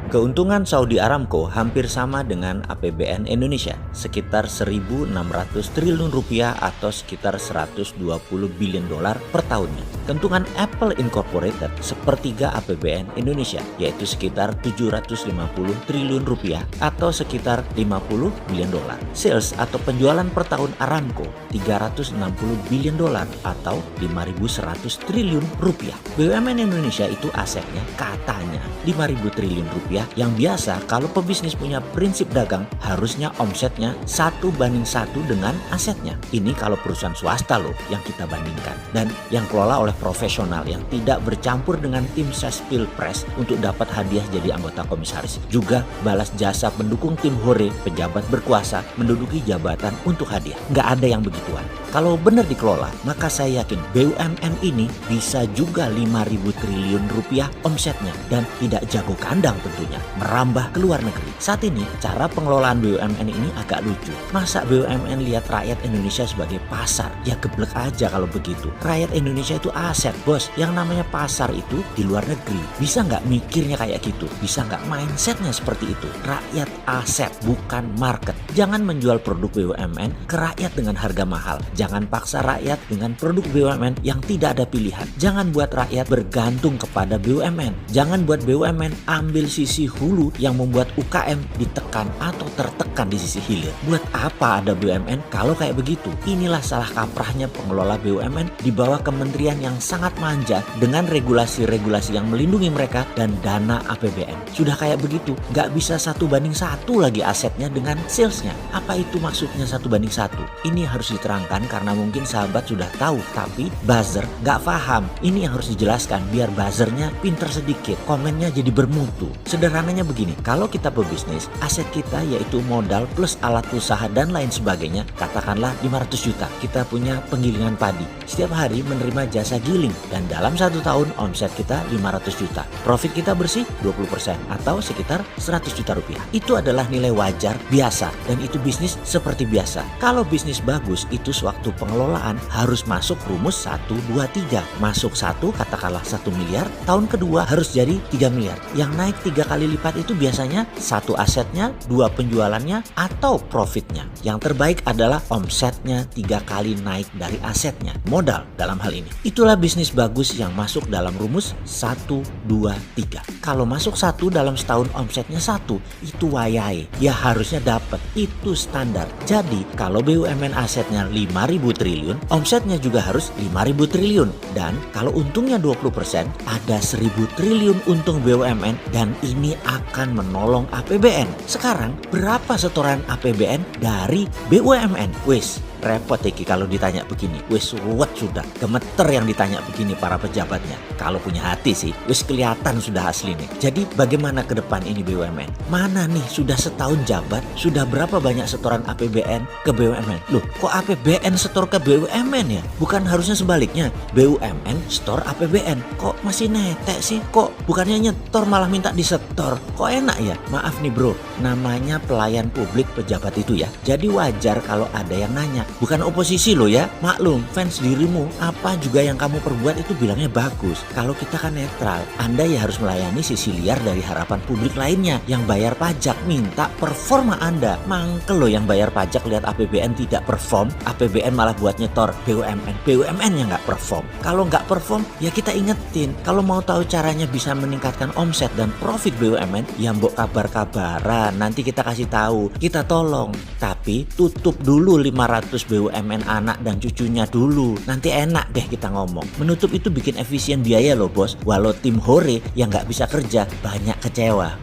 Keuntungan Saudi Aramco hampir sama dengan APBN Indonesia, sekitar 1.600 triliun rupiah atau sekitar 120 billion dolar per tahunnya. Keuntungan Apple Incorporated sepertiga APBN Indonesia, yaitu sekitar 750 triliun rupiah atau sekitar 50 billion dolar. Sales atau penjualan per tahun Aramco 360 billion dolar atau 5.100 triliun rupiah. BUMN Indonesia itu asetnya katanya 5.000 triliun rupiah, yang biasa kalau pebisnis punya prinsip dagang harusnya omsetnya 1:1 dengan asetnya. Ini kalau perusahaan swasta loh yang kita bandingkan, dan yang kelola oleh profesional yang tidak bercampur dengan tim ses pilpres untuk dapat hadiah jadi anggota komisaris. Juga balas jasa pendukung tim hore pejabat berkuasa menduduki jabatan untuk hadiah. Nggak ada yang begituan. Kalau benar dikelola, maka saya yakin BUMN ini bisa juga 5.000 triliun rupiah omsetnya dan tidak jago kandang tentunya, merambah ke luar negeri. Saat ini cara pengelolaan BUMN ini agak lucu. Masa BUMN lihat rakyat Indonesia sebagai pasar? Ya geblek aja kalau begitu. Rakyat Indonesia itu aset, bos. Yang namanya pasar itu di luar negeri. Bisa nggak mikirnya kayak gitu? Bisa nggak mindsetnya seperti itu? Rakyat aset, bukan market. Jangan menjual produk BUMN ke rakyat dengan harga mahal. Jangan paksa rakyat dengan produk BUMN yang tidak ada pilihan. Jangan buat rakyat bergantung kepada BUMN. Jangan buat BUMN ambil sisi hulu yang membuat UKM ditekan atau tertekan di sisi hilir. Buat apa ada BUMN kalau kayak begitu? Inilah salah kaprahnya pengelola BUMN di bawah kementerian yang sangat manja dengan regulasi-regulasi yang melindungi mereka dan dana APBN. Sudah kayak begitu, nggak bisa 1:1 lagi asetnya dengan salesnya. Apa itu maksudnya 1:1? Ini harus diterangkan karena mungkin sahabat sudah tahu, tapi buzzer nggak paham. Ini yang harus dijelaskan biar buzzernya pinter sedikit, komennya jadi bermutu. Sederhananya begini, kalau kita pebisnis, aset kita yaitu modal plus alat usaha dan lain sebagainya, katakanlah 500 juta. Kita punya penggilingan padi. Setiap hari menerima jasa giling dan dalam 1 tahun omset kita 500 juta. Profit kita bersih 20% atau sekitar 100 juta rupiah. Itu adalah nilai wajar biasa dan itu bisnis seperti biasa. Kalau bisnis bagus, itu sewaktu pengelolaan harus masuk rumus 1, 2, 3. Masuk 1 katakanlah 1 miliar, tahun kedua harus jadi 3 miliar. Yang naik 3 kali lipat itu biasanya 1 asetnya, 2 penjualannya, atau profitnya. Yang terbaik adalah omsetnya 3 kali naik dari asetnya, modal dalam hal ini. Itulah bisnis bagus yang masuk dalam rumus 1, 2, 3. Kalau masuk 1 dalam setahun omsetnya 1, itu wayahe. Ya harusnya dapat, itu standar. Jadi kalau BUMN asetnya 5.000 triliun, omsetnya juga harus 5.000 triliun. Dan kalau untungnya 20%, ada 1.000 triliun untung BUMN dan ini akan menolong APBN. Sekarang berapa setoran APBN dari BUMN? Wis repot Eki kalau ditanya begini. Wis ruwet sudah, gemeter yang ditanya begini para pejabatnya. Kalau punya hati sih, wis kelihatan sudah asli nih. Jadi bagaimana ke depan ini BUMN? Mana nih sudah setahun jabat, sudah berapa banyak setoran APBN ke BUMN? Loh, kok APBN setor ke BUMN ya? Bukan harusnya sebaliknya, BUMN setor APBN. Kok masih netek sih? Kok bukannya nyetor malah minta disetor? Kok enak ya? Maaf nih bro, namanya pelayan publik pejabat itu ya. Jadi wajar kalau ada yang nanya. Bukan oposisi loh ya, maklum fans dirimu apa juga yang kamu perbuat itu bilangnya bagus. Kalau kita kan netral, Anda ya harus melayani sisi liar dari harapan publik lainnya yang bayar pajak, minta performa Anda. Mangkel loh yang bayar pajak lihat APBN tidak perform, APBN malah buat nyetor BUMN yang nggak perform. Kalau nggak perform ya kita ingetin, kalau mau tahu caranya bisa meningkatkan omset dan profit BUMN ya mbok kabar-kabaran, nanti kita kasih tahu, kita tolong. Tapi tutup dulu 500 BUMN anak dan cucunya dulu. Nanti enak deh kita ngomong. Menutup itu bikin efisien biaya loh bos. Walau tim hore yang nggak bisa kerja banyak kecewa.